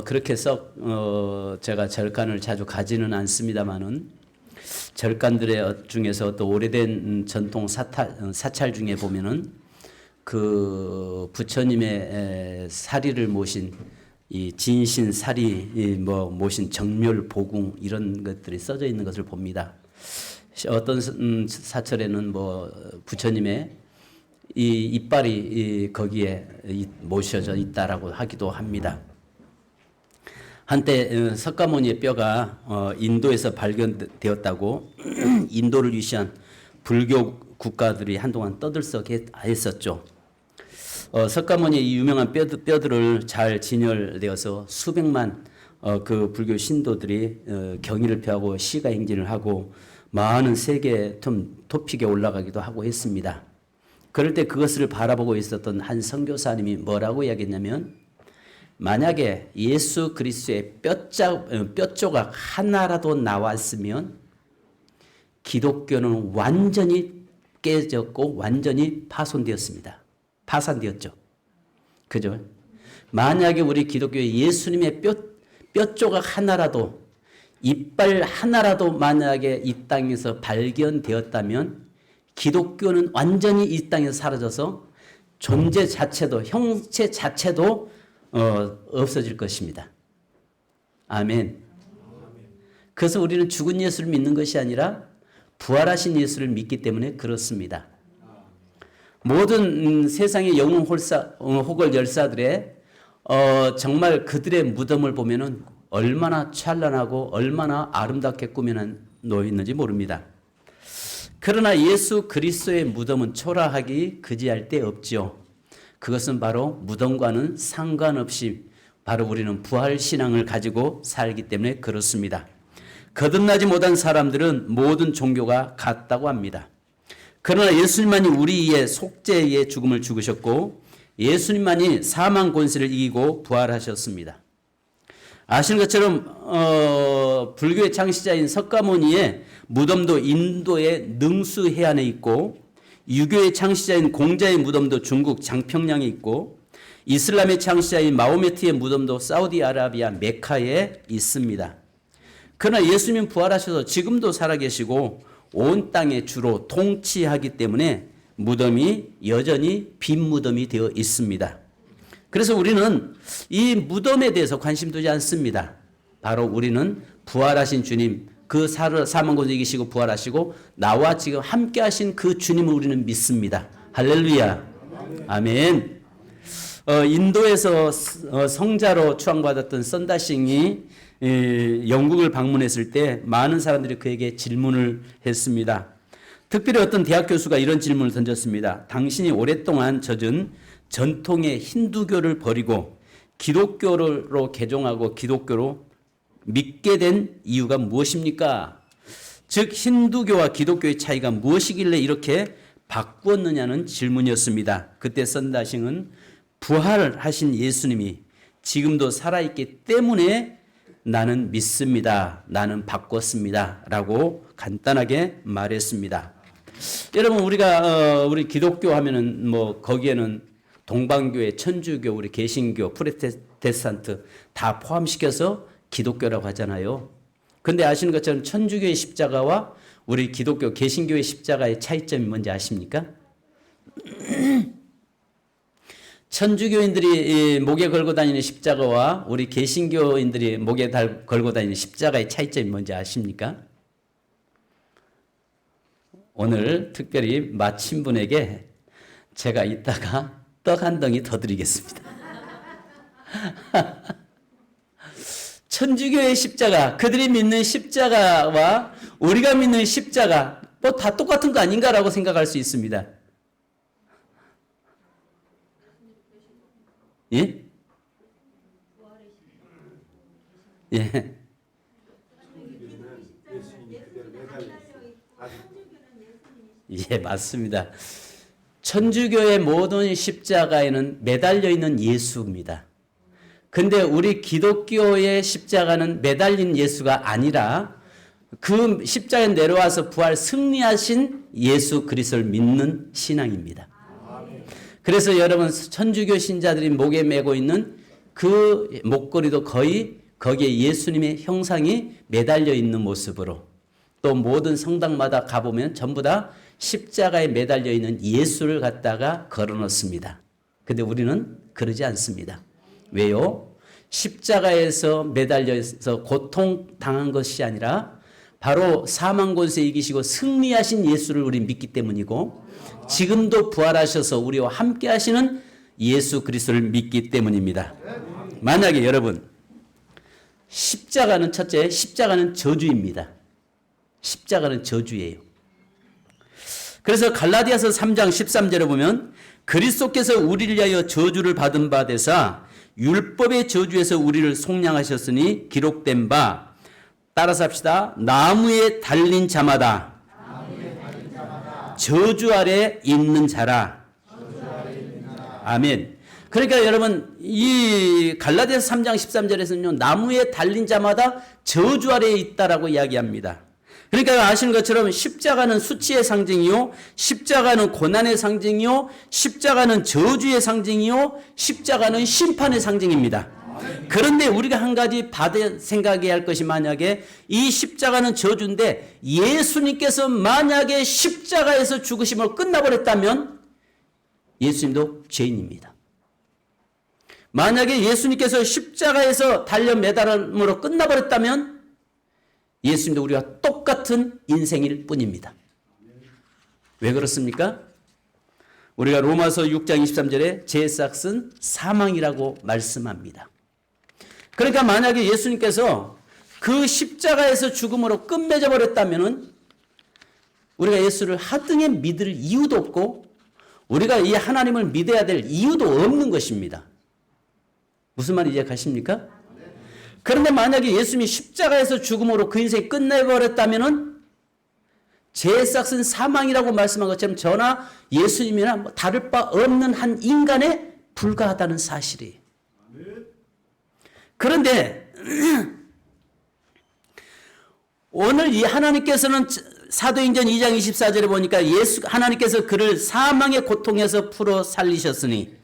그렇게 썩 제가 절간을 자주 가지는 않습니다만은 절간들의 중에서 또 오래된 전통 사찰 중에 보면은 그 부처님의 사리를 모신 이 진신 사리 모신 정멸 보궁 이런 것들이 써져 있는 것을 봅니다. 어떤 사찰에는 부처님의 이 이빨이 거기에 모셔져 있다라고 하기도 합니다. 한때 석가모니의 뼈가 인도에서 발견되었다고 인도를 위시한 불교 국가들이 한동안 떠들썩했었죠. 석가모니의 이 유명한 뼈들을 잘 진열되어서 수백만 그 불교 신도들이 경의를 표하고 시가행진을 하고 많은 세계 토픽에 올라가기도 하고 했습니다. 그럴 때 그것을 바라보고 있었던 한 선교사님이 뭐라고 이야기했냐면, 만약에 예수 그리스도의 뼈조각 하나라도 나왔으면 기독교는 완전히 깨졌고 완전히 파산되었죠. 그죠? 만약에 우리 기독교의 예수님의 뼈조각 하나라도, 이빨 하나라도 만약에 이 땅에서 발견되었다면 기독교는 완전히 이 땅에서 사라져서 존재 자체도, 형체 자체도 없어질 것입니다. 아멘. 그래서 우리는 죽은 예수를 믿는 것이 아니라 부활하신 예수를 믿기 때문에 그렇습니다. 모든 세상의 영웅 호걸 열사들의 정말 그들의 무덤을 보면은 얼마나 찬란하고 얼마나 아름답게 꾸며놓여 있는지 모릅니다. 그러나 예수 그리스도의 무덤은 초라하기 그지할 데 없지요. 그것은 바로 무덤과는 상관없이 바로 우리는 부활신앙을 가지고 살기 때문에 그렇습니다. 거듭나지 못한 사람들은 모든 종교가 같다고 합니다. 그러나 예수님만이 우리의 속죄의 죽음을 죽으셨고 예수님만이 사망 권세를 이기고 부활하셨습니다. 아시는 것처럼 불교의 창시자인 석가모니의 무덤도 인도의 능수 해안에 있고, 유교의 창시자인 공자의 무덤도 중국 장평양에 있고, 이슬람의 창시자인 마호메트의 무덤도 사우디아라비아 메카에 있습니다. 그러나 예수님 부활하셔서 지금도 살아계시고 온 땅에 주로 통치하기 때문에 무덤이 여전히 빈 무덤이 되어 있습니다. 그래서 우리는 이 무덤에 대해서 관심 두지 않습니다. 바로 우리는 부활하신 주님, 그 사망 권세 이기시고 부활하시고 나와 지금 함께 하신 그 주님을 우리는 믿습니다. 할렐루야. 아멘. 인도에서 성자로 추앙받았던 선다싱이 영국을 방문했을 때 많은 사람들이 그에게 질문을 했습니다. 특별히 어떤 대학 교수가 이런 질문을 던졌습니다. 당신이 오랫동안 젖은 전통의 힌두교를 버리고 기독교로 개종하고 기독교로 믿게 된 이유가 무엇입니까? 즉 힌두교와 기독교의 차이가 무엇이길래 이렇게 바꾸었느냐는 질문이었습니다. 그때 선다싱은 부활하신 예수님이 지금도 살아있기 때문에 나는 믿습니다. 나는 바꿨습니다. 라고 간단하게 말했습니다. 여러분, 우리 기독교 하면은 거기에는 동방교회, 천주교, 우리 개신교, 프로테스탄트 다 포함시켜서 기독교라고 하잖아요. 근데 아시는 것처럼 천주교의 십자가와 우리 기독교, 개신교의 십자가의 차이점이 뭔지 아십니까? 천주교인들이 목에 걸고 다니는 십자가와 우리 개신교인들이 목에 걸고 다니는 십자가의 차이점이 뭔지 아십니까? 오늘 특별히 마친 분에게 제가 이따가 떡 한 덩이 더 드리겠습니다. 천주교의 십자가, 그들이 믿는 십자가와 우리가 믿는 십자가 다 똑같은 거 아닌가라고 생각할 수 있습니다. 예? 예. 예, 맞습니다. 천주교의 모든 십자가에는 매달려 있는 예수입니다. 근데 우리 기독교의 십자가는 매달린 예수가 아니라 그 십자가에 내려와서 부활 승리하신 예수 그리스도를 믿는 신앙입니다. 그래서 여러분 천주교 신자들이 목에 메고 있는 그 목걸이도 거의 거기에 예수님의 형상이 매달려 있는 모습으로, 또 모든 성당마다 가보면 전부 다 십자가에 매달려 있는 예수를 갖다가 걸어놓습니다. 근데 우리는 그러지 않습니다. 왜요? 십자가에서 매달려서 고통당한 것이 아니라 바로 사망 권세 이기시고 승리하신 예수를 우리 믿기 때문이고, 지금도 부활하셔서 우리와 함께 하시는 예수 그리스도를 믿기 때문입니다. 만약에 여러분, 십자가는 첫째, 십자가는 저주입니다. 십자가는 저주예요. 그래서 갈라디아서 3장 13절에 보면 그리스도께서 우리를 위하여 저주를 받은 바 되사 율법의 저주에서 우리를 속량하셨으니 기록된 바, 따라서 합시다. 나무에 달린 자마다 저주 아래 있는 자라. 아멘. 그러니까 여러분, 이 갈라디아서 3장 13절에서는요, 나무에 달린 자마다 저주 아래에 있다라고 이야기합니다. 그러니까 아시는 것처럼 십자가는 수치의 상징이요, 십자가는 고난의 상징이요, 십자가는 저주의 상징이요, 십자가는 심판의 상징입니다. 그런데 우리가 한 가지 생각해야 할 것이, 만약에 이 십자가는 저주인데 예수님께서 만약에 십자가에서 죽으심으로 끝나버렸다면 예수님도 죄인입니다. 만약에 예수님께서 십자가에서 달려 매달음으로 끝나버렸다면 예수님도 우리와 똑같은 인생일 뿐입니다. 왜 그렇습니까? 우리가 로마서 6장 23절에 제 삭은 사망이라고 말씀합니다. 그러니까 만약에 예수님께서 그 십자가에서 죽음으로 끝맺어 버렸다면 우리가 예수를 하등에 믿을 이유도 없고 우리가 이 하나님을 믿어야 될 이유도 없는 것입니다. 무슨 말인지 이해가십니까? 그런데 만약에 예수님이 십자가에서 죽음으로 그 인생이 끝내버렸다면 제 삭은 사망이라고 말씀한 것처럼 저나 예수님이나 다를 바 없는 한 인간에 불과하다는 사실이에요. 그런데 오늘 이 하나님께서는 사도행전 2장 24절에 보니까 하나님께서 그를 사망의 고통에서 풀어 살리셨으니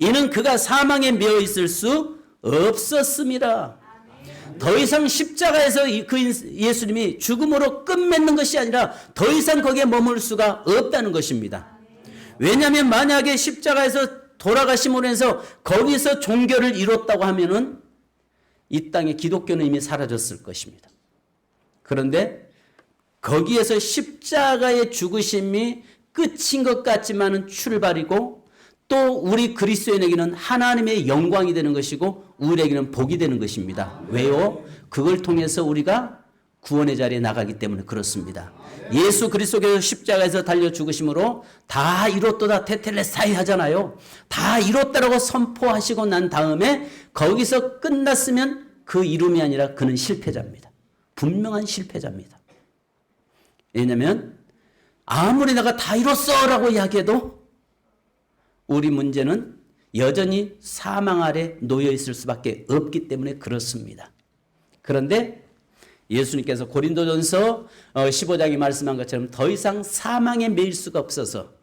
이는 그가 사망에 매어 있을 수 없었음이라. 더 이상 십자가에서 그 예수님이 죽음으로 끝맺는 것이 아니라 더 이상 거기에 머물 수가 없다는 것입니다. 왜냐하면 만약에 십자가에서 돌아가심으로 해서 거기서 종교를 이뤘다고 하면은 이 땅에 기독교는 이미 사라졌을 것입니다. 그런데 거기에서 십자가의 죽으심이 끝인 것 같지만은 출발이고, 또 우리 그리스도인에게는 하나님의 영광이 되는 것이고 우리에게는 복이 되는 것입니다. 왜요? 그걸 통해서 우리가 구원의 자리에 나가기 때문에 그렇습니다. 예수 그리스도께서 십자가에서 달려 죽으심으로 다 이뤘도다 테텔레스타이 하잖아요. 다 이뤘다라고 선포하시고 난 다음에 거기서 끝났으면 그 이름이 아니라 그는 실패자입니다. 분명한 실패자입니다. 왜냐하면 아무리 내가 다 이뤘어 라고 이야기해도 우리 문제는 여전히 사망 아래 놓여 있을 수밖에 없기 때문에 그렇습니다. 그런데 예수님께서 고린도전서 15장에 말씀한 것처럼 더 이상 사망에 매일 수가 없어서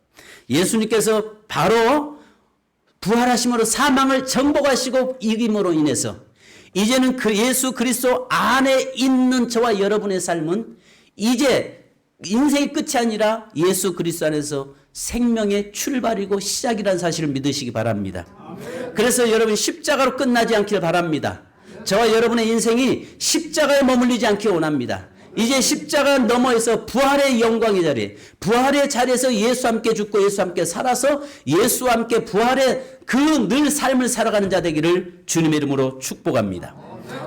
예수님께서 바로 부활하심으로 사망을 정복하시고 이김으로 인해서 이제는 그 예수 그리스도 안에 있는 저와 여러분의 삶은 이제 인생의 끝이 아니라 예수 그리스도 안에서 생명의 출발이고 시작이라는 사실을 믿으시기 바랍니다. 그래서 여러분 십자가로 끝나지 않기를 바랍니다. 저와 여러분의 인생이 십자가에 머물리지 않기 원합니다. 이제 십자가 너머에서 부활의 영광의 자리, 부활의 자리에서 예수와 함께 죽고 예수와 함께 살아서 예수와 함께 부활의 그 늘 삶을 살아가는 자 되기를 주님의 이름으로 축복합니다.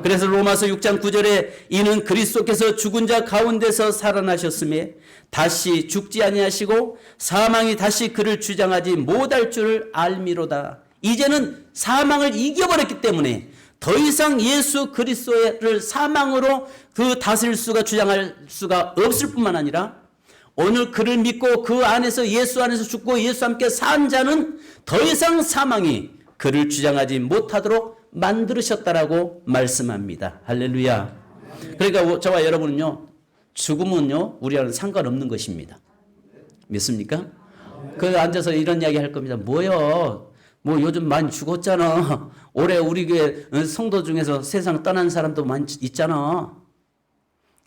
그래서 로마서 6장 9절에 이는 그리스도께서 죽은 자 가운데서 살아나셨음에 다시 죽지 아니하시고 사망이 다시 그를 주장하지 못할 줄을 알미로다. 이제는 사망을 이겨버렸기 때문에 더 이상 예수 그리스도를 사망으로 그 다스릴 수가 주장할 수가 없을 뿐만 아니라 오늘 그를 믿고 그 안에서 예수 안에서 죽고 예수와 함께 산 자는 더 이상 사망이 그를 주장하지 못하도록 만들으셨다라고 말씀합니다. 할렐루야. 그러니까 저와 여러분은요, 죽음은요 우리와는 상관없는 것입니다. 믿습니까? 그 앉아서 이런 이야기 할 겁니다. 뭐요? 뭐 요즘 많이 죽었잖아. 올해 우리 교회 성도 중에서 세상 떠난 사람도 많이 있잖아.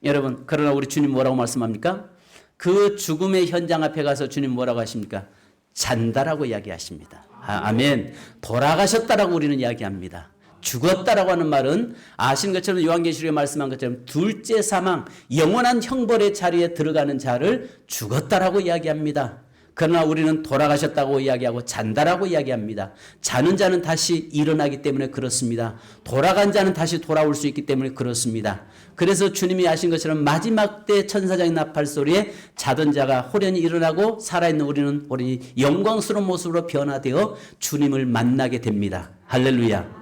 여러분, 그러나 우리 주님 뭐라고 말씀합니까? 그 죽음의 현장 앞에 가서 주님 뭐라고 하십니까? 잔다라고 이야기하십니다. 아멘. 돌아가셨다라고 우리는 이야기합니다. 죽었다라고 하는 말은 아시는 것처럼 요한계시록에 말씀한 것처럼 둘째 사망, 영원한 형벌의 자리에 들어가는 자를 죽었다라고 이야기합니다. 그러나 우리는 돌아가셨다고 이야기하고 잔다라고 이야기합니다. 자는 자는 다시 일어나기 때문에 그렇습니다. 돌아간 자는 다시 돌아올 수 있기 때문에 그렇습니다. 그래서 주님이 하신 것처럼 마지막 때 천사장의 나팔 소리에 자던 자가 호련히 일어나고 살아있는 우리는 호련히 영광스러운 모습으로 변화되어 주님을 만나게 됩니다. 할렐루야.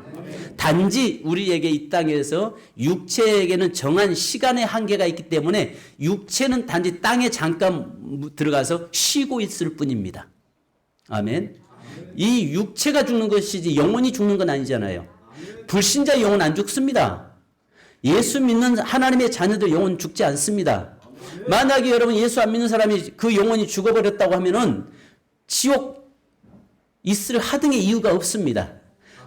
단지 우리에게 이 땅에서 육체에게는 정한 시간의 한계가 있기 때문에 육체는 단지 땅에 잠깐 들어가서 쉬고 있을 뿐입니다. 아멘. 이 육체가 죽는 것이지 영혼이 죽는 건 아니잖아요. 불신자 영혼 안 죽습니다. 예수 믿는 하나님의 자녀들 영혼 죽지 않습니다. 만약에 여러분 예수 안 믿는 사람이 그 영혼이 죽어버렸다고 하면은 지옥 있을 하등의 이유가 없습니다.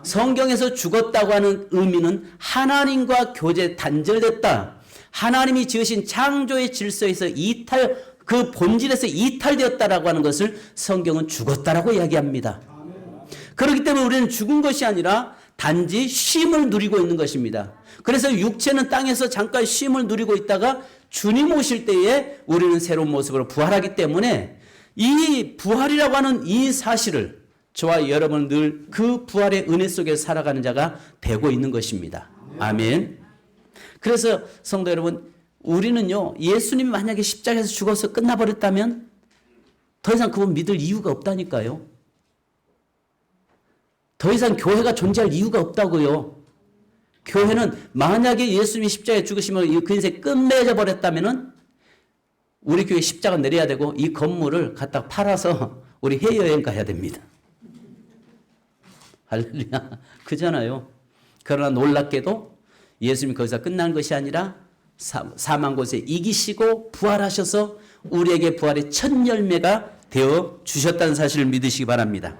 성경에서 죽었다고 하는 의미는 하나님과 교제 단절됐다. 하나님이 지으신 창조의 질서에서 그 본질에서 이탈되었다라고 하는 것을 성경은 죽었다라고 이야기합니다. 그렇기 때문에 우리는 죽은 것이 아니라 단지 쉼을 누리고 있는 것입니다. 그래서 육체는 땅에서 잠깐 쉼을 누리고 있다가 주님 오실 때에 우리는 새로운 모습으로 부활하기 때문에 이 부활이라고 하는 이 사실을 저와 여러분은 늘 그 부활의 은혜 속에 살아가는 자가 되고 있는 것입니다. 아멘. 그래서 성도 여러분, 우리는요, 예수님이 만약에 십자가에서 죽어서 끝나버렸다면 더 이상 그분 믿을 이유가 없다니까요. 더 이상 교회가 존재할 이유가 없다고요. 교회는 만약에 예수님이 십자가에 죽으시면 그 인생 끝맺어 버렸다면은 우리 교회 십자가 내려야 되고 이 건물을 갖다 팔아서 우리 해외여행 가야 됩니다. 할렐루야. 그잖아요. 그러나 놀랍게도 예수님이 거기서 끝난 것이 아니라 사망 곳에 이기시고 부활하셔서 우리에게 부활의 첫 열매가 되어 주셨다는 사실을 믿으시기 바랍니다.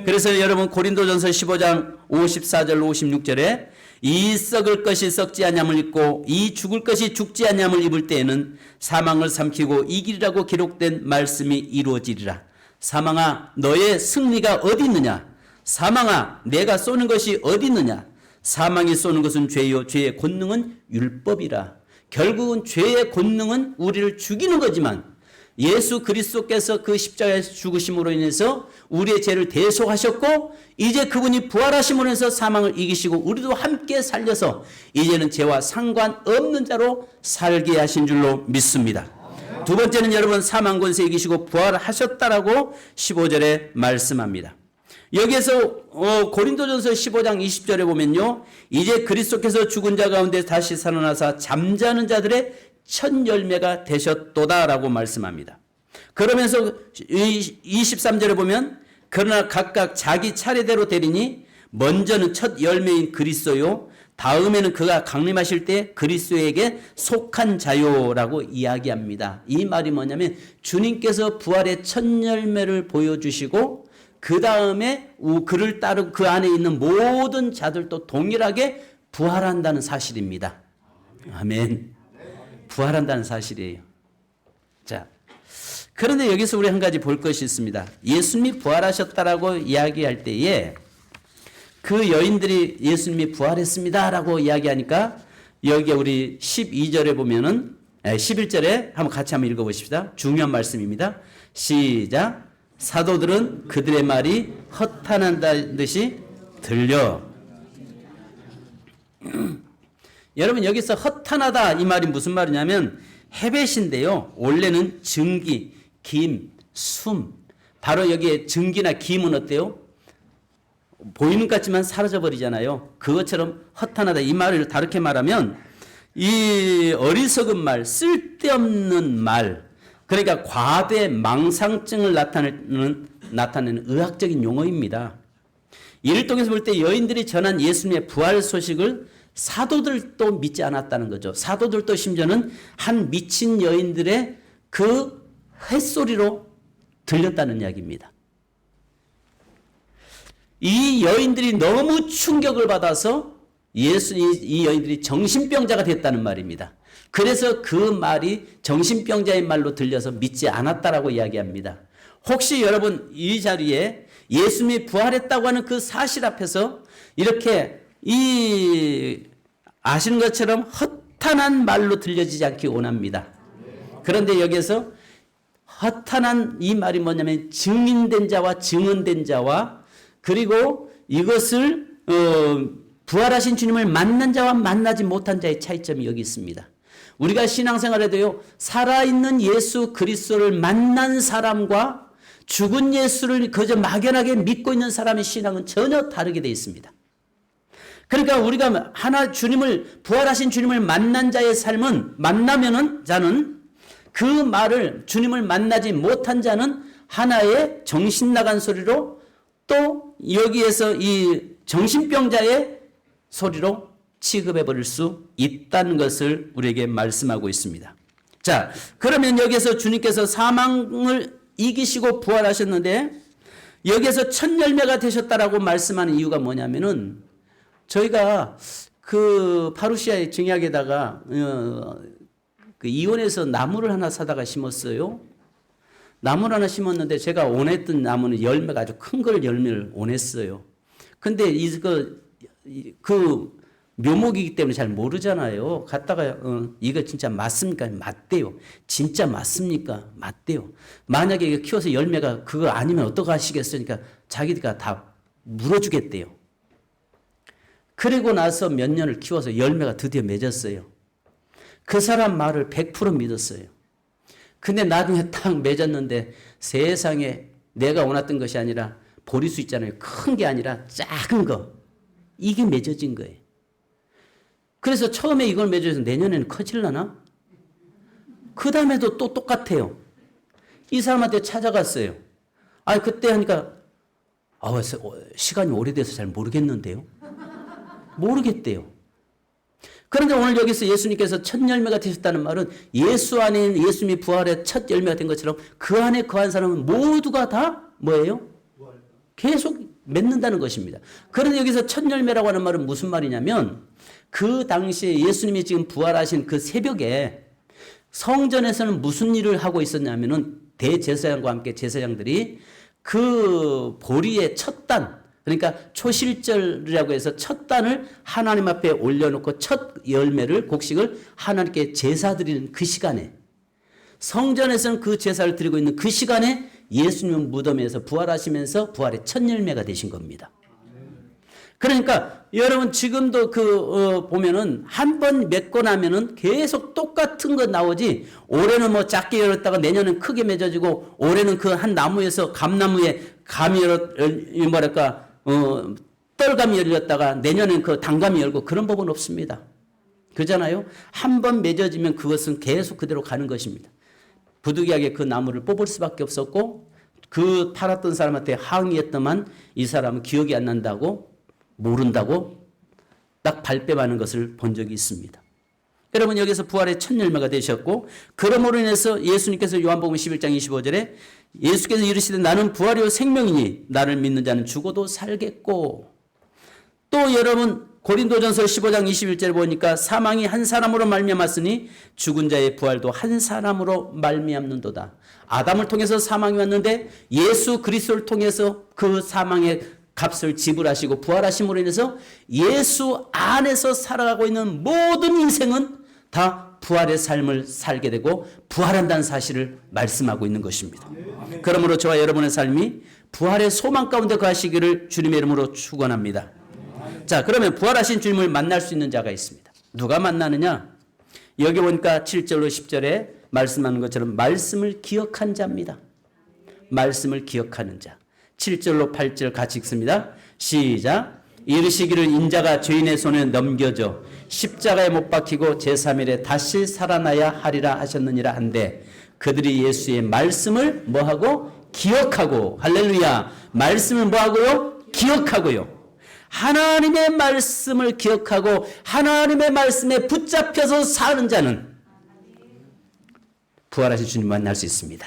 그래서 여러분 고린도전서 15장 54절 56절에 이 썩을 것이 썩지 아니함을 입고 이 죽을 것이 죽지 아니함을 입을 때에는 사망을 삼키고 이기리라고 기록된 말씀이 이루어지리라. 사망아 너의 승리가 어디 있느냐? 사망아 내가 쏘는 것이 어디 있느냐? 사망이 쏘는 것은 죄요 죄의 권능은 율법이라. 결국은 죄의 권능은 우리를 죽이는 거지만 예수 그리스도께서 그 십자가에서 죽으심으로 인해서 우리의 죄를 대속하셨고 이제 그분이 부활하심으로 인해서 사망을 이기시고 우리도 함께 살려서 이제는 죄와 상관없는 자로 살게 하신 줄로 믿습니다. 두 번째는 여러분 사망 권세 이기시고 부활하셨다라고 15절에 말씀합니다. 여기에서 고린도전서 15장 20절에 보면요. 이제 그리스도께서 죽은 자 가운데 다시 살아나사 잠자는 자들의 첫 열매가 되셨도다라고 말씀합니다. 그러면서 23절에 보면 그러나 각각 자기 차례대로 되리니 먼저는 첫 열매인 그리스도요 다음에는 그가 강림하실 때 그리스도에게 속한 자요라고 이야기합니다. 이 말이 뭐냐면 주님께서 부활의 첫 열매를 보여주시고 그 다음에 그를 따르고 그 안에 있는 모든 자들도 동일하게 부활한다는 사실입니다. 아멘. 부활한다는 사실이에요. 자, 그런데 여기서 우리 한 가지 볼 것이 있습니다. 예수님이 부활하셨다라고 이야기할 때에 그 여인들이 예수님이 부활했습니다라고 이야기하니까 여기 우리 12절에 보면은 11절에 한번 같이 한번 읽어보십시다. 중요한 말씀입니다. 시작. 사도들은 그들의 말이 허탄한다는 듯이 들려. 여러분 여기서 허탄하다 이 말이 무슨 말이냐면 헤벳인데요. 원래는 증기, 김, 숨. 바로 여기에 증기나 김은 어때요? 보이는 것 같지만 사라져버리잖아요. 그것처럼 허탄하다 이 말을 다르게 말하면 이 어리석은 말, 쓸데없는 말, 그러니까 과대 망상증을 나타내는 의학적인 용어입니다. 이를 통해서 볼 때 여인들이 전한 예수님의 부활 소식을 사도들도 믿지 않았다는 거죠. 사도들도 심지어는 한 미친 여인들의 그 햇소리로 들렸다는 이야기입니다. 이 여인들이 너무 충격을 받아서 이 여인들이 정신병자가 됐다는 말입니다. 그래서 그 말이 정신병자의 말로 들려서 믿지 않았다라고 이야기합니다. 혹시 여러분 이 자리에 예수님이 부활했다고 하는 그 사실 앞에서 이렇게 아시는 것처럼 허탄한 말로 들려지지 않기 원합니다. 그런데 여기서 허탄한 이 말이 뭐냐면 증인된 자와 증언된 자와 그리고 이것을 부활하신 주님을 만난 자와 만나지 못한 자의 차이점이 여기 있습니다. 우리가 신앙생활에도요, 살아있는 예수 그리스도를 만난 사람과 죽은 예수를 그저 막연하게 믿고 있는 사람의 신앙은 전혀 다르게 되어 있습니다. 그러니까 우리가 부활하신 주님을 만난 자의 삶은 자는 그 말을 주님을 만나지 못한 자는 하나의 정신 나간 소리로 또 여기에서 이 정신병자의 소리로 취급해 버릴 수 있다는 것을 우리에게 말씀하고 있습니다. 자, 그러면 여기서 주님께서 사망을 이기시고 부활하셨는데 여기서 첫 열매가 되셨다라고 말씀하는 이유가 뭐냐면은 저희가 그 파루시아의 증약에다가 그 이온에서 나무를 하나 사다가 심었어요. 나무를 하나 심었는데 제가 원했던 나무는 열매가 아주 큰 걸 열매를 원했어요. 근데 그 묘목이기 때문에 잘 모르잖아요. 갔다가 이거 진짜 맞습니까? 맞대요. 진짜 맞습니까? 맞대요. 만약에 이거 키워서 열매가 그거 아니면 어떡하시겠으니까 자기가 다 물어주겠대요. 그리고 나서 몇 년을 키워서 열매가 드디어 맺었어요. 그 사람 말을 100% 믿었어요. 근데 나중에 딱 맺었는데 세상에 내가 원했던 것이 아니라 보리수 있잖아요. 큰 게 아니라 작은 거. 이게 맺어진 거예요. 그래서 처음에 이걸 맺어서 내년에는 커질라나? 그 다음에도 또 똑같아요. 이 사람한테 찾아갔어요. 그때 하니까 시간이 오래돼서 잘 모르겠는데요. 모르겠대요. 그런데 오늘 여기서 예수님께서 첫 열매가 되셨다는 말은 예수 안에 예수님이 부활의 첫 열매가 된 것처럼 그 안에 거한 사람은 모두가 다 뭐예요? 계속 맺는다는 것입니다. 그런데 여기서 첫 열매라고 하는 말은 무슨 말이냐면 그 당시에 예수님이 지금 부활하신 그 새벽에 성전에서는 무슨 일을 하고 있었냐면은 대제사장과 함께 제사장들이 그 보리의 첫 단, 그러니까 초실절이라고 해서 첫 단을 하나님 앞에 올려놓고 첫 열매를 곡식을 하나님께 제사 드리는 그 시간에 성전에서는 그 제사를 드리고 있는 그 시간에 예수님은 무덤에서 부활하시면서 부활의 첫 열매가 되신 겁니다. 그러니까 여러분 지금도 보면은 한 번 맺고 나면은 계속 똑같은 거 나오지 올해는 뭐 작게 열었다가 내년은 크게 맺어지고 올해는 그 한 나무에서 감나무에 감이 떨감이 열렸다가 내년엔 그 단감이 열고 그런 법은 없습니다. 그렇잖아요. 한 번 맺어지면 그것은 계속 그대로 가는 것입니다. 부득이하게 그 나무를 뽑을 수밖에 없었고 그 팔았던 사람한테 항의했더만 이 사람은 기억이 안 난다고 모른다고 딱 발뺌하는 것을 본 적이 있습니다. 여러분 여기서 부활의 첫 열매가 되셨고 그러므로 인해서 예수님께서 요한복음 11장 25절에 예수께서 이르시되 나는 부활이요 생명이니 나를 믿는 자는 죽어도 살겠고 또 여러분 고린도전서 15장 21절에 보니까 사망이 한 사람으로 말미암았으니 죽은 자의 부활도 한 사람으로 말미암는도다. 아담을 통해서 사망이 왔는데 예수 그리스도를 통해서 그 사망의 값을 지불하시고 부활하심으로 인해서 예수 안에서 살아가고 있는 모든 인생은 다 부활의 삶을 살게 되고 부활한다는 사실을 말씀하고 있는 것입니다. 그러므로 저와 여러분의 삶이 부활의 소망 가운데 거하시기를 주님의 이름으로 축원합니다. 자, 그러면 부활하신 주님을 만날 수 있는 자가 있습니다. 누가 만나느냐? 여기 보니까 7절로 10절에 말씀하는 것처럼 말씀을 기억한 자입니다. 말씀을 기억하는 자. 7절로 8절 같이 읽습니다. 시작. 이르시기를 인자가 죄인의 손에 넘겨져 십자가에 못 박히고 제3일에 다시 살아나야 하리라 하셨느니라 한데 그들이 예수의 말씀을 뭐하고? 기억하고. 할렐루야. 말씀을 뭐하고요? 기억하고요. 하나님의 말씀을 기억하고 하나님의 말씀에 붙잡혀서 사는 자는 부활하신 주님 만날 수 있습니다.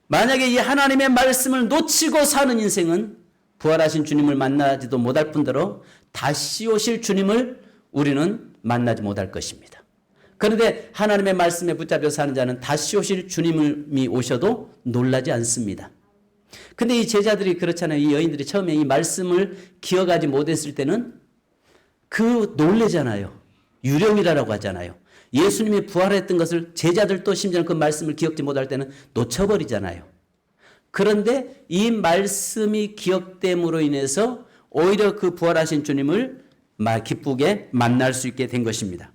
만약에 이 하나님의 말씀을 놓치고 사는 인생은 부활하신 주님을 만나지도 못할 뿐더러 다시 오실 주님을 우리는 만나지 못할 것입니다. 그런데 하나님의 말씀에 붙잡혀 사는 자는 다시 오실 주님이 오셔도 놀라지 않습니다. 근데 이 제자들이 그렇잖아요. 이 여인들이 처음에 이 말씀을 기억하지 못했을 때는 놀래잖아요. 유령이라고 하잖아요. 예수님이 부활했던 것을 제자들도 심지어 그 말씀을 기억지 못할 때는 놓쳐버리잖아요. 그런데 이 말씀이 기억됨으로 인해서 오히려 그 부활하신 주님을 기쁘게 만날 수 있게 된 것입니다.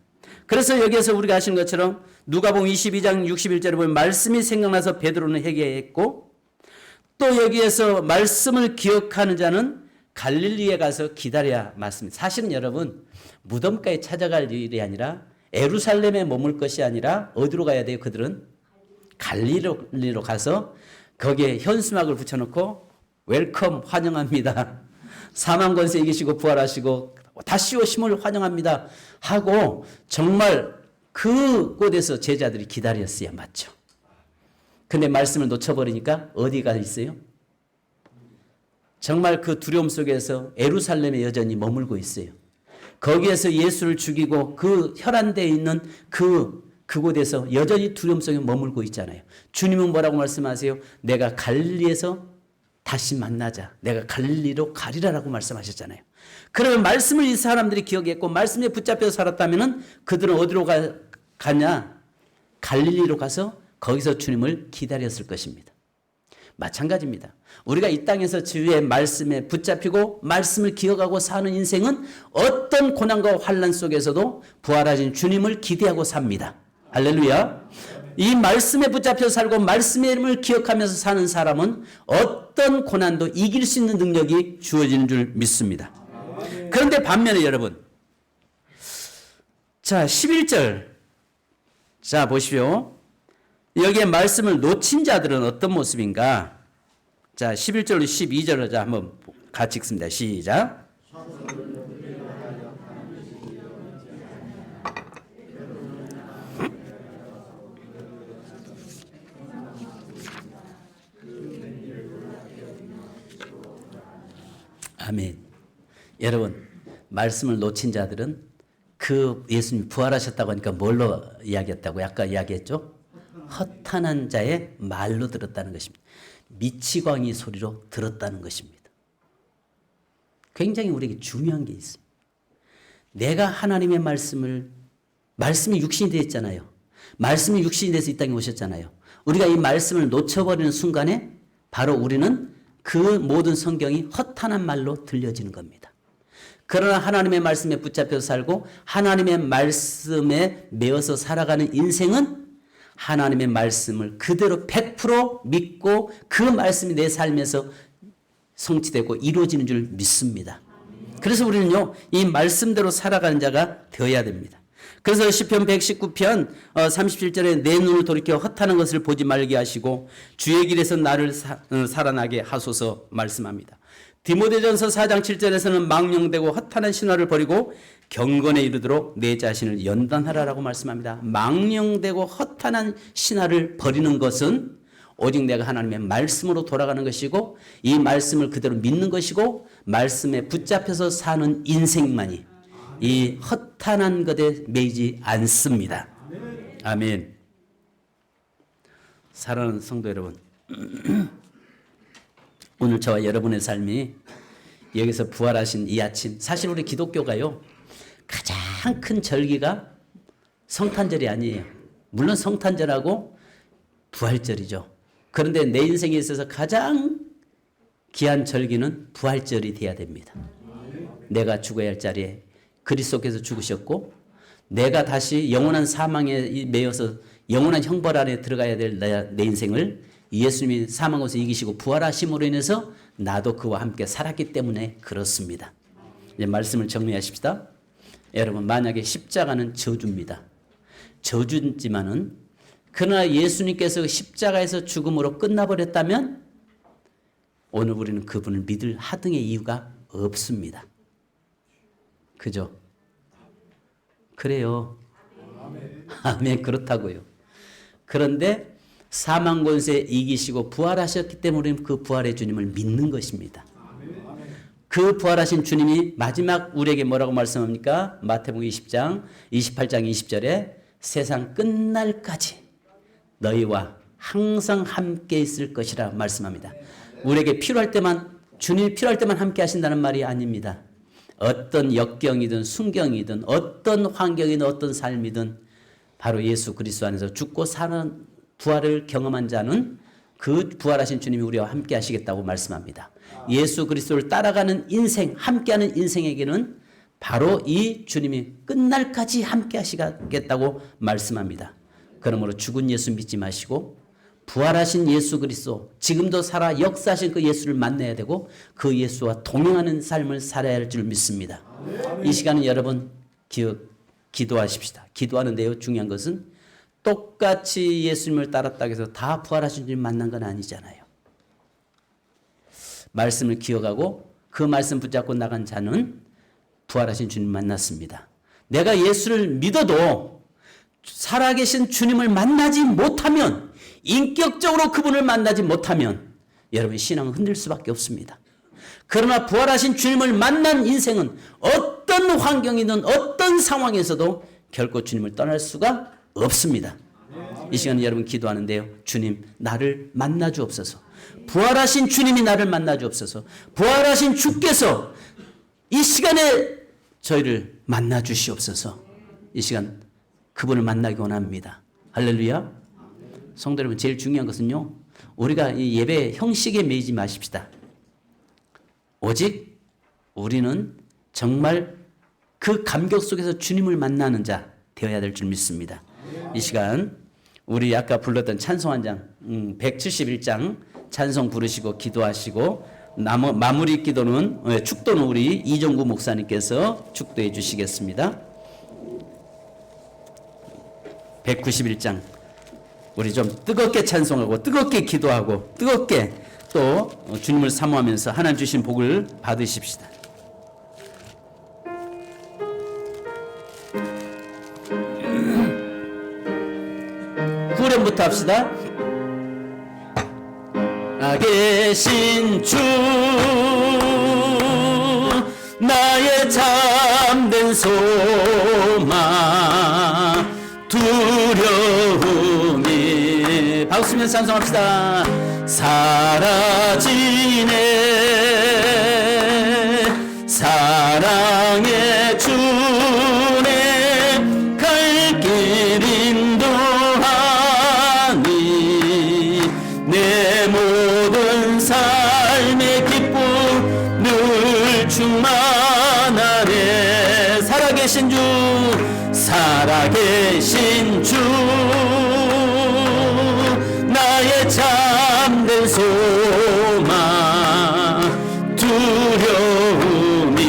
그래서 여기에서 우리가 아시는 것처럼 누가복음 22장 61절에 보면 말씀이 생각나서 베드로는 회개했고, 또 여기에서 말씀을 기억하는 자는 갈릴리에 가서 기다려야 맞습니다. 사실은 여러분, 무덤가에 찾아갈 일이 아니라 예루살렘에 머물 것이 아니라 어디로 가야 돼요? 그들은 갈릴리로 가서 거기에 현수막을 붙여놓고 웰컴, 환영합니다. 사망 권세 이기시고 부활하시고 다시 오심을 환영합니다 하고 정말 그곳에서 제자들이 기다렸어야 맞죠. 근데 말씀을 놓쳐버리니까 어디가 있어요? 정말 그 두려움 속에서 예루살렘에 여전히 머물고 있어요. 거기에서 예수를 죽이고 그 혈안대에 있는 그곳에서 여전히 두려움 속에 머물고 있잖아요. 주님은 뭐라고 말씀하세요? 내가 갈릴리에서 다시 만나자. 내가 갈릴리로 가리라라고 말씀하셨잖아요. 그러면 말씀을 이 사람들이 기억했고 말씀에 붙잡혀 살았다면 그들은 어디로 가냐? 갈릴리로 가서 거기서 주님을 기다렸을 것입니다. 마찬가지입니다. 우리가 이 땅에서 주의 말씀에 붙잡히고 말씀을 기억하고 사는 인생은 어떤 고난과 환난 속에서도 부활하신 주님을 기대하고 삽니다. 할렐루야. 이 말씀에 붙잡혀 살고 말씀의 이름을 기억하면서 사는 사람은 어떤 고난도 이길 수 있는 능력이 주어지는 줄 믿습니다. 그런데 반면에 여러분, 자 11절 자 보십시오. 여기에 말씀을 놓친 자들은 어떤 모습인가? 자 11절로 12절을 한번 같이 읽습니다. 시작. 아멘. 여러분, 말씀을 놓친 자들은 그 예수님이 부활하셨다고 하니까 뭘로 이야기했다고 아까 이야기했죠? 허탄한 자의 말로 들었다는 것입니다. 미치광이 소리로 들었다는 것입니다. 굉장히 우리에게 중요한 게 있습니다. 내가 하나님의 말씀이 육신이 되었잖아요. 말씀이 육신이 돼서 이 땅에 오셨잖아요. 우리가 이 말씀을 놓쳐버리는 순간에 바로 우리는 그 모든 성경이 허탄한 말로 들려지는 겁니다. 그러나 하나님의 말씀에 붙잡혀서 살고 하나님의 말씀에 매어서 살아가는 인생은 하나님의 말씀을 그대로 100% 믿고 그 말씀이 내 삶에서 성취되고 이루어지는 줄 믿습니다. 그래서 우리는요, 이 말씀대로 살아가는 자가 되어야 됩니다. 그래서 시편 119편 37절에 내 눈을 돌이켜 헛하는 것을 보지 말게 하시고 주의 길에서 나를 살아나게 하소서 말씀합니다. 디모데전서 4장 7절에서는 망령되고 헛하는 신화를 버리고 경건에 이르도록 내 자신을 연단하라라고 말씀합니다. 망령되고 헛하는 신화를 버리는 것은 오직 내가 하나님의 말씀으로 돌아가는 것이고 이 말씀을 그대로 믿는 것이고 말씀에 붙잡혀서 사는 인생만이 이 허탄한 것에 매이지 않습니다. 아멘. 사랑하는 성도 여러분, 오늘 저와 여러분의 삶이 여기서 부활하신 이 아침, 사실 우리 기독교가요 가장 큰 절기가 성탄절이 아니에요. 물론 성탄절하고 부활절이죠. 그런데 내 인생에 있어서 가장 귀한 절기는 부활절이 돼야 됩니다. 내가 죽어야 할 자리에 그리스도께서 죽으셨고 내가 다시 영원한 사망에 매여서 영원한 형벌 안에 들어가야 될 내 인생을 예수님이 사망에서 이기시고 부활하심으로 인해서 나도 그와 함께 살았기 때문에 그렇습니다. 이제 말씀을 정리하십시다. 여러분, 만약에 십자가는 저주입니다. 저주지만은 그러나 예수님께서 십자가에서 죽음으로 끝나버렸다면 오늘 우리는 그분을 믿을 하등의 이유가 없습니다. 그죠? 그래요. 아멘. 그렇다고요. 그런데 사망 권세 이기시고 부활하셨기 때문에 그 부활의 주님을 믿는 것입니다. 그 부활하신 주님이 마지막 우리에게 뭐라고 말씀합니까? 마태복음 20장 28장 20절에 세상 끝날까지 너희와 항상 함께 있을 것이라 말씀합니다. 우리에게 필요할 때만, 주님이 필요할 때만 함께 하신다는 말이 아닙니다. 어떤 역경이든 순경이든 어떤 환경이든 어떤 삶이든 바로 예수 그리스도 안에서 죽고 사는 부활을 경험한 자는 그 부활하신 주님이 우리와 함께 하시겠다고 말씀합니다. 예수 그리스도를 따라가는 인생, 함께하는 인생에게는 바로 이 주님이 끝날까지 함께 하시겠다고 말씀합니다. 그러므로 죽은 예수 믿지 마시고 부활하신 예수 그리스도, 지금도 살아 역사하신 그 예수를 만나야 되고 그 예수와 동행하는 삶을 살아야 할 줄 믿습니다. 이 시간은 여러분 기도하십시다. 기도하는데요, 중요한 것은 똑같이 예수님을 따랐다고 해서 다 부활하신 주님 만난 건 아니잖아요. 말씀을 기억하고 그 말씀 붙잡고 나간 자는 부활하신 주님 만났습니다. 내가 예수를 믿어도 살아계신 주님을 만나지 못하면, 인격적으로 그분을 만나지 못하면 여러분 신앙은 흔들 수밖에 없습니다. 그러나 부활하신 주님을 만난 인생은 어떤 환경이든 어떤 상황에서도 결코 주님을 떠날 수가 없습니다. 이 시간에 여러분 기도하는데요, 주님 나를 만나 주옵소서. 부활하신 주님이 나를 만나 주옵소서. 부활하신 주께서 이 시간에 저희를 만나 주시옵소서. 이 시간 그분을 만나기 원합니다. 할렐루야. 성도 여러분, 제일 중요한 것은요, 우리가 이 예배 형식에 매이지 마십시다. 오직 우리는 정말 그 감격 속에서 주님을 만나는 자 되어야 될 줄 믿습니다. 이 시간 우리 아까 불렀던 찬송 한 장, 171장 찬송 부르시고 기도하시고 마무리 기도는, 축도는 우리 이종구 목사님께서 축도해 주시겠습니다. 191장 우리 좀 뜨겁게 찬송하고 뜨겁게 기도하고 뜨겁게 또 주님을 사모하면서 하나님 주신 복을 받으십시다. 후렴부터 합시다. 계신 주 나의 참된 소망 두려움이 박수면서 찬송합시다. 사라지네 사랑의 주네 갈 길 인도하니 내 모든 삶의 기쁨 늘 충만하네. 살아계신 주 살아계신 주 나의 참된 소망 두려움이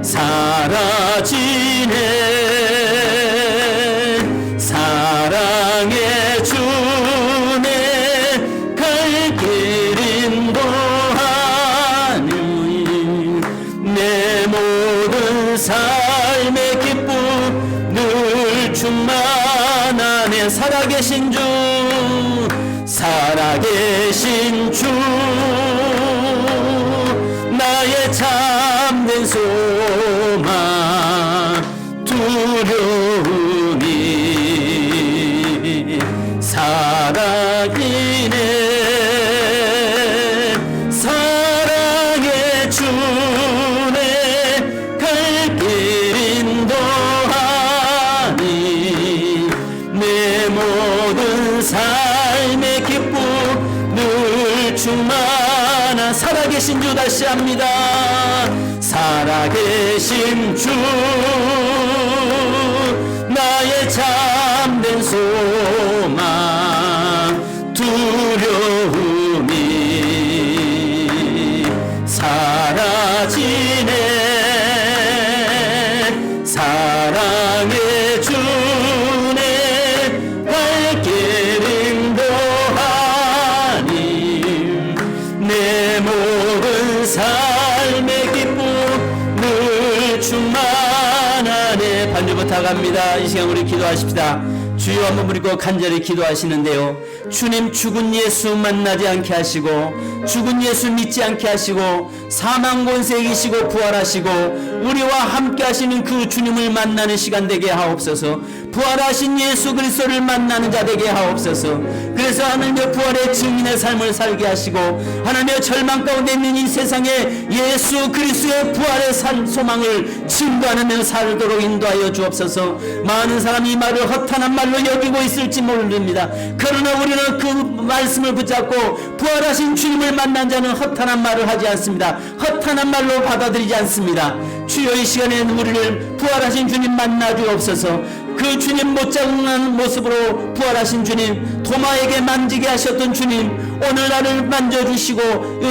사라지네 사랑의 주네 갈 길 인도하니 내 모든 삶의 기쁨 늘 충만하네. 살아계신 주 살아계신 주 나의 참된 소망 두려움이 사라지네 사랑의 주네 갈 길 인도하니 내 모든 삶의 기쁨 늘 충만한 살아계신 주 다시 합니다. 살아계신 주 나의 참된 소망 두려움이 사라지네 사랑의 주네 갈 길 인도하니 내 모든 삶의 기쁨 늘 충만하네. 반주 부탁합니다. 이 시간 우리 기도하십시다. 주여 한번 부르고 간절히 기도하시는데요. 주님, 죽은 예수 만나지 않게 하시고 죽은 예수 믿지 않게 하시고 사망 권세 이기시고 부활하시고 우리와 함께 하시는 그 주님을 만나는 시간 되게 하옵소서. 부활하신 예수 그리스도를 만나는 자 되게 하옵소서. 그래서 하나님의 부활의 증인의 삶을 살게 하시고 하나님의 절망 가운데 있는 이 세상에 예수 그리스도의 부활의 소망을 증거하며 살도록 인도하여 주옵소서. 많은 사람이 이 말을 허탄한 말로 여기고 있을지 모릅니다. 그러나 우리는 그 말씀을 붙잡고 부활하신 주님을 만난 자는 허탄한 말을 하지 않습니다. 허탄한 말로 받아들이지 않습니다. 주여, 이 시간에는 우리를 부활하신 주님 만나 주옵소서. 그 주님 못장난 모습으로 부활하신 주님, 도마에게 만지게 하셨던 주님, 오늘 나를 만져주시고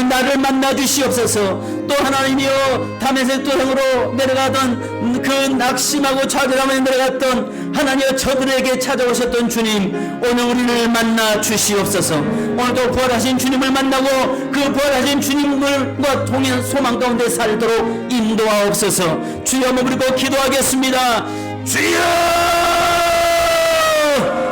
나를 만나 주시옵소서. 또 하나님이여, 다메섹 도상으로 내려가던 그 낙심하고 좌절하며 내려갔던 하나님이여 저들에게 찾아오셨던 주님, 오늘 우리를 만나 주시옵소서. 오늘도 부활하신 주님을 만나고 그 부활하신 주님과 동행 소망 가운데 살도록 인도하옵소서. 주여, 한번 부르고 기도하겠습니다. 주여!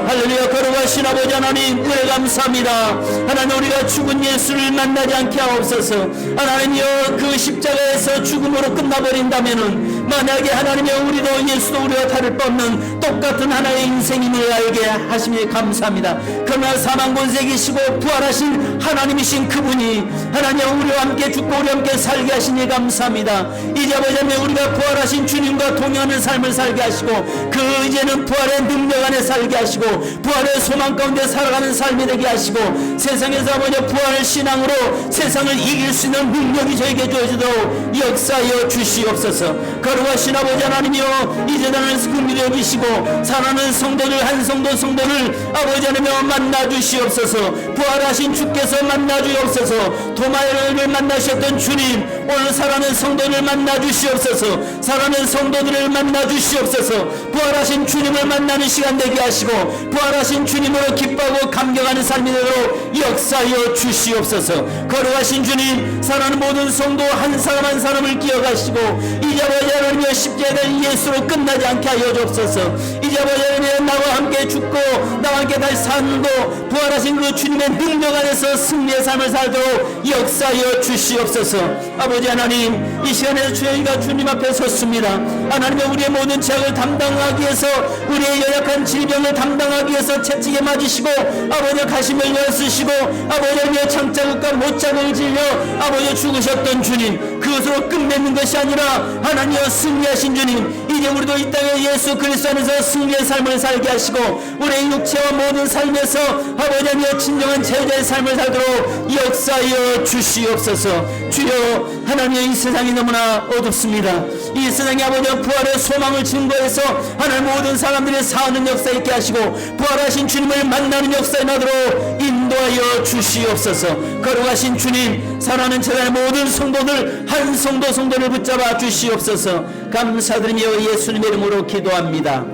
할렐루야. 거룩하신 아버지 하나님, 은혜 감사합니다. 하나님, 우리가 죽은 예수를 만나지 않게 하옵소서. 하나님이여, 그 십자가에서 죽음으로 끝나버린다면은 만약에 하나님이여, 우리도 예수도 우리와 다를 바 없는 똑같은 하나의 인생임을 알게 하시니 감사합니다. 그러나 사망 권세이시고 부활하신 하나님이신 그분이 하나님이여, 우리와 함께 죽고 우리와 함께 살게 하시니 감사합니다. 이제 아버지 하나님, 우리가 부활하신 주님과 동행하는 삶을 살게 하시고 그 이제는 부활의 능력 안에 살게 하시고 부활의 소망 가운데 살아가는 삶이 되게 하시고 세상에서 아버지 부활의 신앙으로 세상을 이길 수 있는 능력이 저에게 주어지도록 역사하여 주시옵소서. 거룩하신 아버지 하나님이여, 이 재단을 긍휼히 여기시고 사랑하는 성도들 한 성도를 아버지 하나님이여 만나 주시옵소서. 부활하신 주께서 만나 주옵소서. 도마를 만나셨던 주님, 오늘 사랑하는 성도를 만나 주시옵소서. 사랑하는 성도들을 만나 주시옵소서. 부활하신 주님을 만나는 시간 되게 하시고 부활하신 주님으로 기뻐하고 감격하는 삶이 되도록 역사하여 주시옵소서. 거룩하신 주님, 사랑하는 모든 성도 한 사람 한 사람을 기억하시고 이제 아버지 하나님의 십자가의 예수로 끝나지 않게 하여 주옵소서. 이제 아버지 하나님, 나와 함께 죽고 나와 함께 다시 산도 부활하신 그 주님의 능력 안에서 승리의 삶을 살도록 역사하여 주시옵소서. 아버지 하나님, 이 시간에 저희가 주님 앞에 섰습니다. 하나님의 우리의 모든 죄악을 담당하기 위해서, 우리의 연약한 질병을 담당하기 위해서 채찍에 맞으시고 아버지 가시멜 쓰시고 아버지의 창자국과 못자국을 질려 아버지 죽으셨던 주님, 그것으로 끝맺는 것이 아니라 하나님여 승리하신 주님, 이제 우리도 이 땅에 예수 그리스도 안에서 승리의 삶을 살게 하시고 우리의 육체와 모든 삶에서 아버지여 진정한 제자의 삶을 살도록 역사하여 주시옵소서. 주여, 하나님의 이 세상이 너무나 어둡습니다. 이 세상에 아버지여 부활의 소망을 증거해서 하나님 모든 사람들이 사는 역사 있게 하시고 부활하신 주님을 만나는 역사에 나도록 인도하여 주시옵소서. 거룩하신 주님, 사랑하는 제단의 모든 성도들 한 성도를 붙잡아 주시옵소서. 감사드리며 예수님의 이름으로 기도합니다.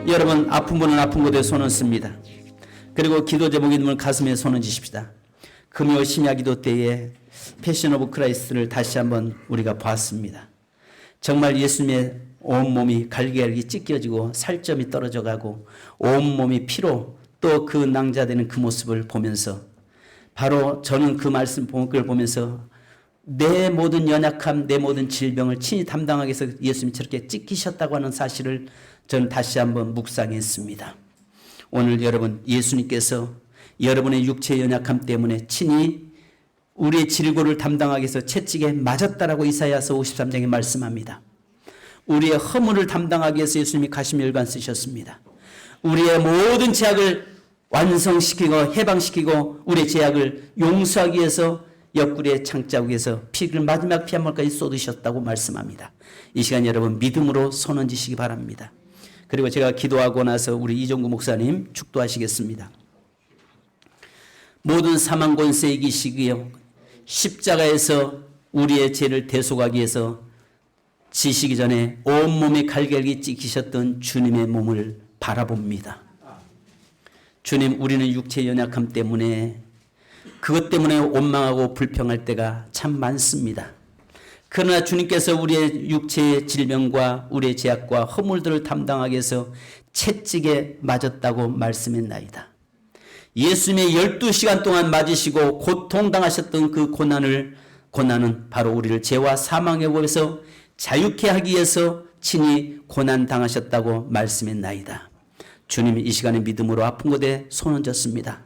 여러분, 아픈 분은 아픈 곳에 손을 씁니다. 그리고 기도 제목이 있는 가슴에 손을 지십시다. 금요 심야 기도 때에 패션 오브 크라이스트를 다시 한번 우리가 봤습니다. 정말 예수님의 온몸이 갈기갈기 찢겨지고 살점이 떨어져 가고 온몸이 피로 또 그 낭자되는 그 모습을 보면서 바로 저는 그 말씀 그걸 보면서 내 모든 연약함, 내 모든 질병을 친히 담당하기 위해서 예수님이 저렇게 찢기셨다고 하는 사실을 저는 다시 한번 묵상했습니다. 오늘 여러분, 예수님께서 여러분의 육체의 연약함 때문에 친히 우리의 질고를 담당하기 위해서 채찍에 맞았다라고 이사야서 53장에 말씀합니다. 우리의 허물을 담당하기 위해서 예수님이 가시멜관 쓰셨습니다. 우리의 모든 죄악을 완성시키고 해방시키고 우리의 죄악을 용서하기 위해서 옆구리의 창자국에서 피를 마지막 피 한 몰까지 쏟으셨다고 말씀합니다. 이 시간 여러분 믿음으로 손 얹으시기 바랍니다. 그리고 제가 기도하고 나서 우리 이종구 목사님 축도하시겠습니다. 모든 사망 권세 이기시기요 십자가에서 우리의 죄를 대속하기 위해서 지시기 전에 온몸에 갈갈기 찍히셨던 주님의 몸을 바라봅니다. 주님, 우리는 육체의 연약함 때문에 그것 때문에 원망하고 불평할 때가 참 많습니다. 그러나 주님께서 우리의 육체의 질병과 우리의 죄악과 허물들을 담당하기 위해서 채찍에 맞았다고 말씀했나이다. 예수님의 12시간 동안 맞으시고 고통당하셨던 그 고난은 바로 우리를 죄와 사망의 법에서 자유케 하기 위해서 친히 고난당하셨다고 말씀했나이다. 주님 이 시간에 믿음으로 아픈 곳에 손 얹었습니다.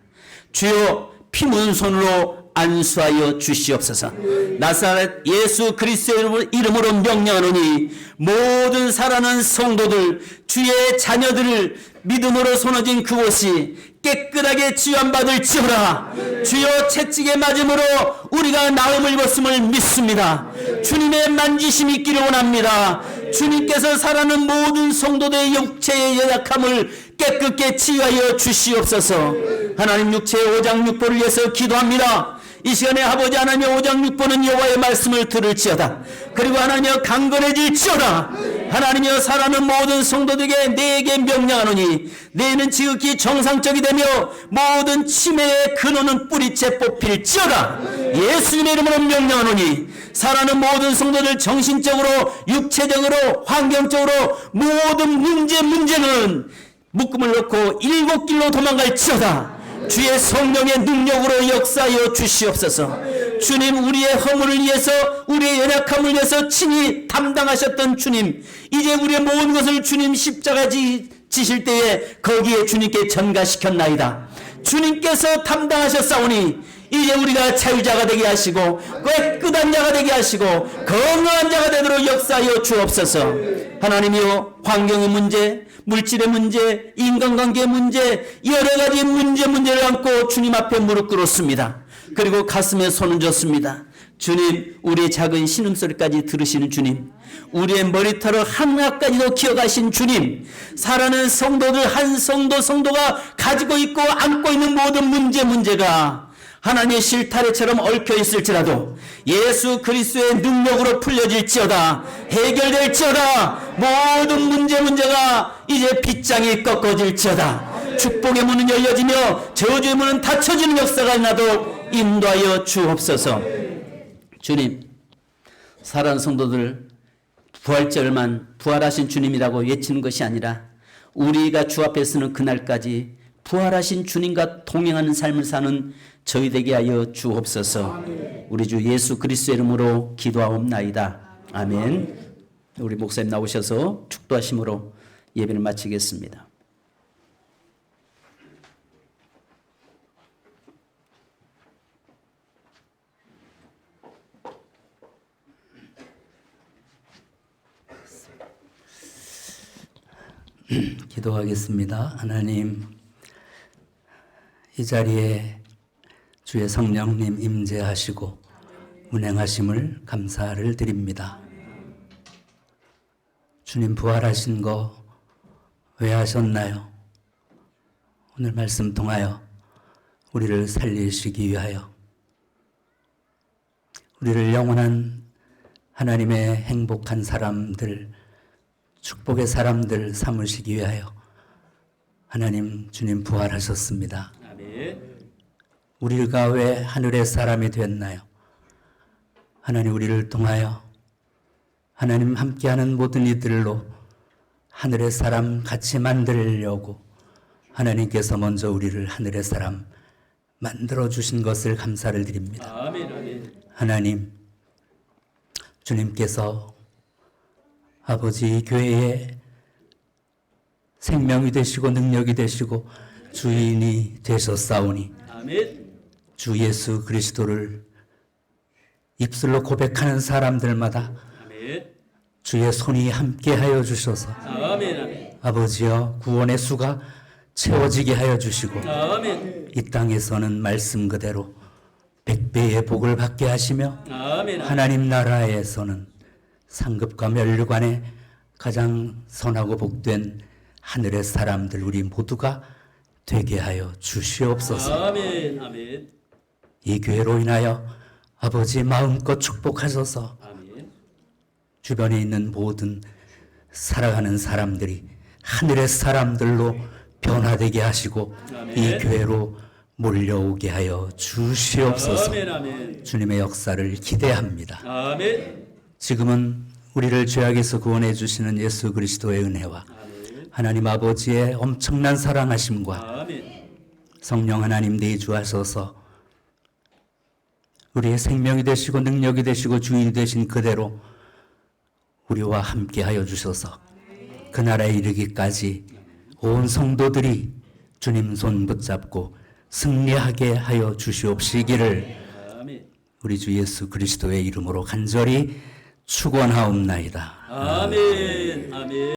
주여 피 묻은 손으로 안수하여 주시옵소서. 나사렛 예수 그리스도의 이름으로 명령하노니 모든 살아난 성도들 주의 자녀들을 믿음으로 손어진 그곳이 깨끗하게 치유함받을지어다. 주여 채찍에 맞음으로 우리가 나음을 입었음을 믿습니다. 주님의 만지심이 있기를 원합니다. 주님께서 살아는 모든 성도들의 육체의 연약함을 깨끗게 치유하여 주시옵소서. 하나님 육체의 오장육부를 위해서 기도합니다. 이 시간에 아버지 하나님의 오장육부는 여호와의 말씀을 들을지어다. 그리고 하나님여 강건해질지어다. 하나님여 살아는 모든 성도들에게 내게 명령하노니 너희는 지극히 정상적이 되며 모든 치매의 근원은 뿌리째 뽑힐지어다. 예수님의 이름으로 명령하노니 살아는 모든 성도들 정신적으로 육체적으로 환경적으로 모든 문제는 묶음을 놓고 7길로 도망갈지어다. 주의 성령의 능력으로 역사하여 주시옵소서. 주님 우리의 허물을 위해서 우리의 연약함을 위해서 친히 담당하셨던 주님, 이제 우리의 모든 것을 주님 십자가 지실 때에 거기에 주님께 전가시켰나이다. 주님께서 담당하셨사오니 이제 우리가 자유자가 되게 하시고 깨끗한 자가 되게 하시고 건강한 자가 되도록 역사하여 주옵소서. 하나님이여 환경의 문제, 물질의 문제, 인간관계의 문제, 여러 가지 문제를 안고 주님 앞에 무릎 꿇었습니다. 그리고 가슴에 손을 줬습니다. 주님 우리의 작은 신음소리까지 들으시는 주님, 우리의 머리털을 하나까지도 기억하신 주님, 살아는 성도들 한 성도가 가지고 있고 안고 있는 모든 문제가 하나님의 실타래처럼 얽혀 있을지라도 예수 그리스도의 능력으로 풀려질지어다. 해결될지어다. 모든 문제가 이제 빗장이 꺾어질지어다. 축복의 문은 열려지며 저주의 문은 닫혀지는 역사가 나도 인도하여 주옵소서. 주님 살아난 성도들 부활절만 부활하신 주님이라고 외치는 것이 아니라 우리가 주 앞에 서는 그날까지 부활하신 주님과 동행하는 삶을 사는 저희 되게 하여 주옵소서. 우리 주 예수 그리스도의 이름으로 기도하옵나이다. 아멘. 우리 목사님 나오셔서 축도하심으로 예배를 마치겠습니다. 기도하겠습니다. 하나님, 이 자리에 주의 성령님 임재하시고 운행하심을 감사를 드립니다. 주님 부활하신 거 왜 하셨나요? 오늘 말씀 통하여 우리를 살리시기 위하여, 우리를 영원한 하나님의 행복한 사람들, 축복의 사람들 삼으시기 위하여 하나님 주님 부활하셨습니다. 아멘. 우리가 왜 하늘의 사람이 됐나요? 하나님 우리를 통하여 하나님 함께하는 모든 이들로 하늘의 사람 같이 만들려고 하나님께서 먼저 우리를 하늘의 사람 만들어 주신 것을 감사를 드립니다. 아멘, 아멘. 하나님 주님께서 아버지 교회의 생명이 되시고 능력이 되시고 주인이 되셨사오니 아멘. 주 예수 그리스도를 입술로 고백하는 사람들마다 아멘. 주의 손이 함께하여 주셔서 아멘, 아멘. 아버지여 구원의 수가 채워지게 하여 주시고 아멘. 이 땅에서는 말씀 그대로 100배의 복을 받게 하시며 아멘. 하나님 나라에서는 상급과 멸류관에 가장 선하고 복된 하늘의 사람들 우리 모두가 되게 하여 주시옵소서. 아멘, 아멘. 이 교회로 인하여 아버지 마음껏 축복하소서. 아멘. 주변에 있는 모든 살아가는 사람들이 하늘의 사람들로 변화되게 하시고 아멘. 이 교회로 몰려오게 하여 주시옵소서. 아멘, 아멘. 주님의 역사를 기대합니다. 아멘. 지금은 우리를 죄악에서 구원해 주시는 예수 그리스도의 은혜와 하나님 아버지의 엄청난 사랑하심과 아멘. 성령 하나님 내주하소서 우리의 생명이 되시고 능력이 되시고 주인이 되신 그대로 우리와 함께 하여 주셔서 그 나라에 이르기까지 온 성도들이 주님 손 붙잡고 승리하게 하여 주시옵시기를 아멘. 우리 주 예수 그리스도의 이름으로 간절히 축원하옵나이다. 아멘. 아멘.